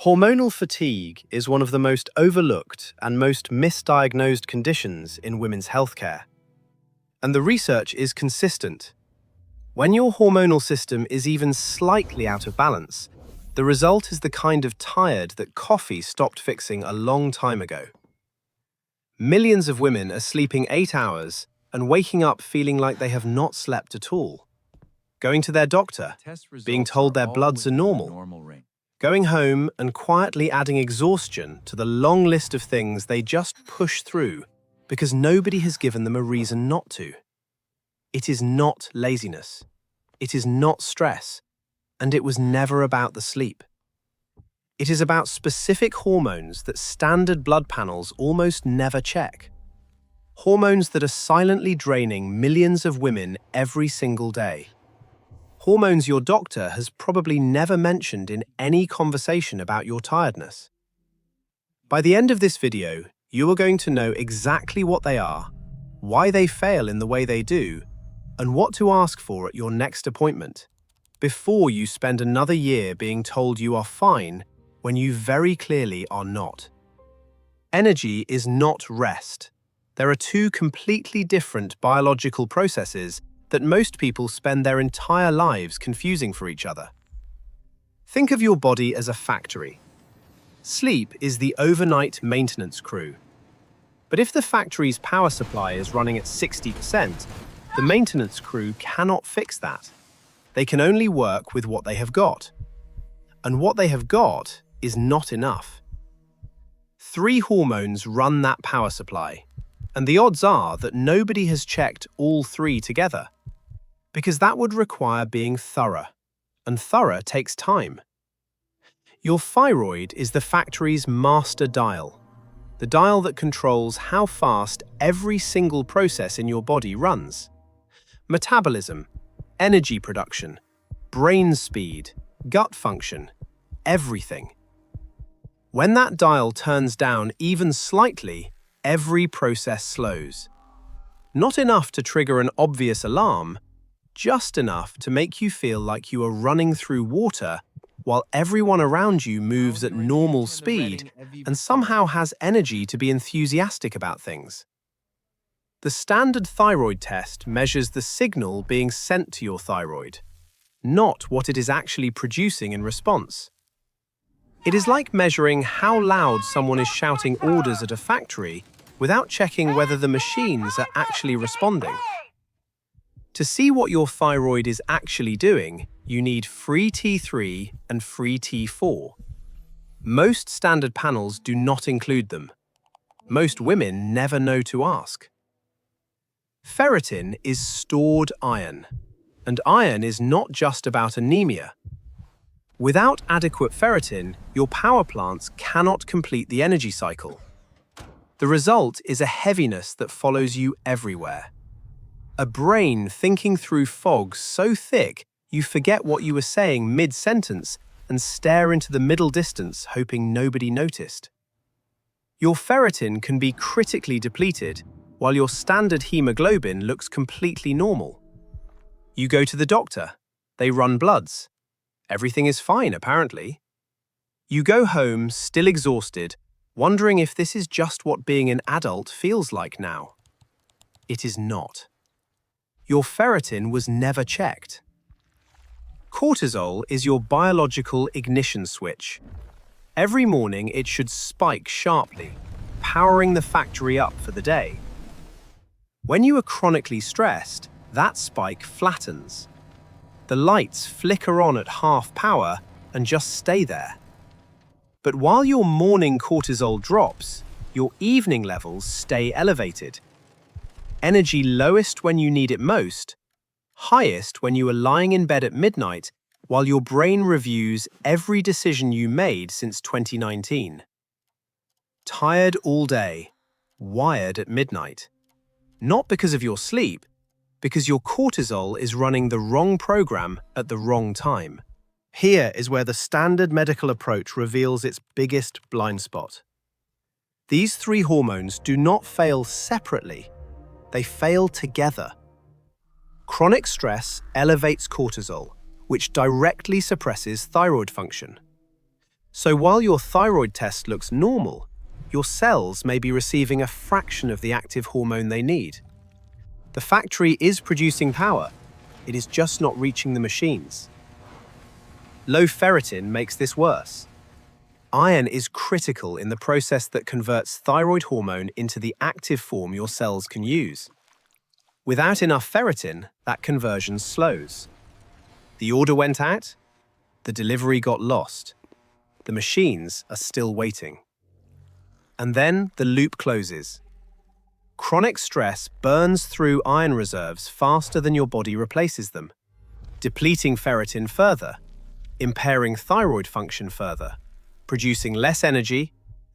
Hormonal fatigue is one of the most overlooked and most misdiagnosed conditions in women's healthcare. And the research is consistent. When your hormonal system is even slightly out of balance, the result is the kind of tired that coffee stopped fixing a long time ago. Millions of women are sleeping 8 hours and waking up feeling like they have not slept at all. Going to their doctor, being told their bloods are normal. Going home and quietly adding exhaustion to the long list of things they just push through because nobody has given them a reason not to. It is not laziness. It is not stress. And it was never about the sleep. It is about specific hormones that standard blood panels almost never check. Hormones that are silently draining millions of women every single day. Hormones your doctor has probably never mentioned in any conversation about your tiredness. By the end of this video, you are going to know exactly what they are, why they fail in the way they do, and what to ask for at your next appointment, before you spend another year being told you are fine when you very clearly are not. Energy is not rest. There are two completely different biological processes that most people spend their entire lives confusing for each other. Think of your body as a factory. Sleep is the overnight maintenance crew. But if the factory's power supply is running at 60%, the maintenance crew cannot fix that. They can only work with what they have got. And what they have got is not enough. 3 hormones run that power supply, and the odds are that nobody has checked all 3 together, because that would require being thorough, and thorough takes time. Your thyroid is the factory's master dial, the dial that controls how fast every single process in your body runs. Metabolism, energy production, brain speed, gut function, everything. When that dial turns down even slightly, every process slows. Not enough to trigger an obvious alarm, just enough to make you feel like you are running through water while everyone around you moves at normal speed and somehow has energy to be enthusiastic about things. The standard thyroid test measures the signal being sent to your thyroid, not what it is actually producing in response. It is like measuring how loud someone is shouting orders at a factory without checking whether the machines are actually responding. To see what your thyroid is actually doing, you need free T3 and free T4. Most standard panels do not include them. Most women never know to ask. Ferritin is stored iron, and iron is not just about anemia. Without adequate ferritin, your power plants cannot complete the energy cycle. The result is a heaviness that follows you everywhere. A brain thinking through fog so thick you forget what you were saying mid-sentence and stare into the middle distance hoping nobody noticed. Your ferritin can be critically depleted while your standard hemoglobin looks completely normal. You go to the doctor. They run bloods. Everything is fine, apparently. You go home still exhausted, wondering if this is just what being an adult feels like now. It is not. Your ferritin was never checked. Cortisol is your biological ignition switch. Every morning it should spike sharply, powering the factory up for the day. When you are chronically stressed, that spike flattens. The lights flicker on at half power and just stay there. But while your morning cortisol drops, your evening levels stay elevated. Energy lowest when you need it most, highest when you are lying in bed at midnight while your brain reviews every decision you made since 2019. Tired all day, wired at midnight. Not because of your sleep, because your cortisol is running the wrong program at the wrong time. Here is where the standard medical approach reveals its biggest blind spot. These 3 hormones do not fail separately. They fail together. Chronic stress elevates cortisol, which directly suppresses thyroid function. So while your thyroid test looks normal, your cells may be receiving a fraction of the active hormone they need. The factory is producing power, it is just not reaching the machines. Low ferritin makes this worse. Iron is critical in the process that converts thyroid hormone into the active form your cells can use. Without enough ferritin, that conversion slows. The order went out, the delivery got lost. The machines are still waiting. And then the loop closes. Chronic stress burns through iron reserves faster than your body replaces them, depleting ferritin further, impairing thyroid function further, producing less energy,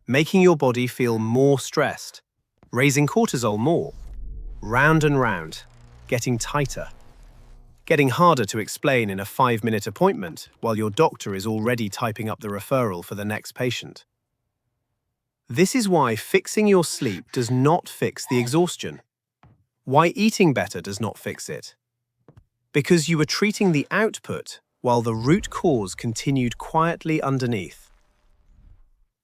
making your body feel more stressed, raising cortisol more, round and round, getting tighter, getting harder to explain in a 5-minute appointment while your doctor is already typing up the referral for the next patient. This is why fixing your sleep does not fix the exhaustion. Why eating better does not fix it. Because you were treating the output while the root cause continued quietly underneath.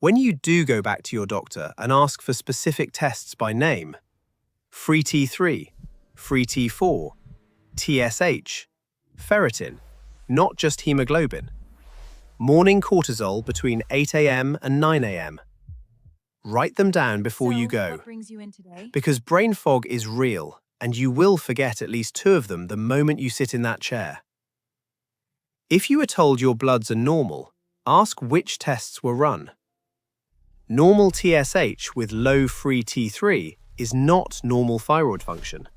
When you do go back to your doctor and ask for specific tests by name, free T3, free T4, TSH, ferritin, not just hemoglobin, morning cortisol between 8 a.m. and 9 a.m. Write them down before you go, what brings you in today? because brain fog is real and you will forget at least 2 of them the moment you sit in that chair. If you are told your bloods are normal, ask which tests were run. Normal TSH with low free T3 is not normal thyroid function.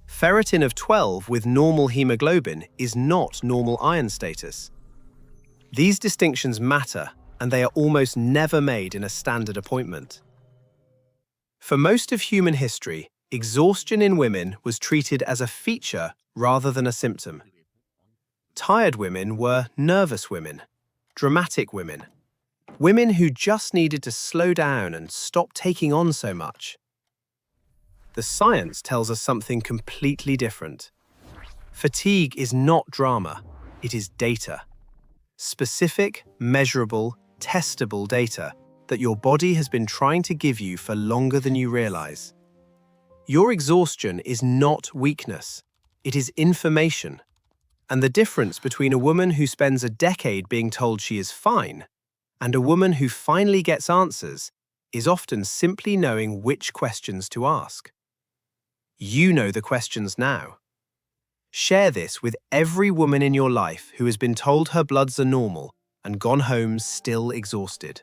Ferritin of 12 with normal hemoglobin is not normal iron status. These distinctions matter, and they are almost never made in a standard appointment. For most of human history, exhaustion in women was treated as a feature rather than a symptom. Tired women were nervous women, dramatic women, women who just needed to slow down and stop taking on so much. The science tells us something completely different. Fatigue is not drama, it is data. Specific, measurable, testable data that your body has been trying to give you for longer than you realize. Your exhaustion is not weakness, it is information. And the difference between a woman who spends a decade being told she is fine and a woman who finally gets answers is often simply knowing which questions to ask. You know the questions now. Share this with every woman in your life who has been told her bloods are normal and gone home still exhausted.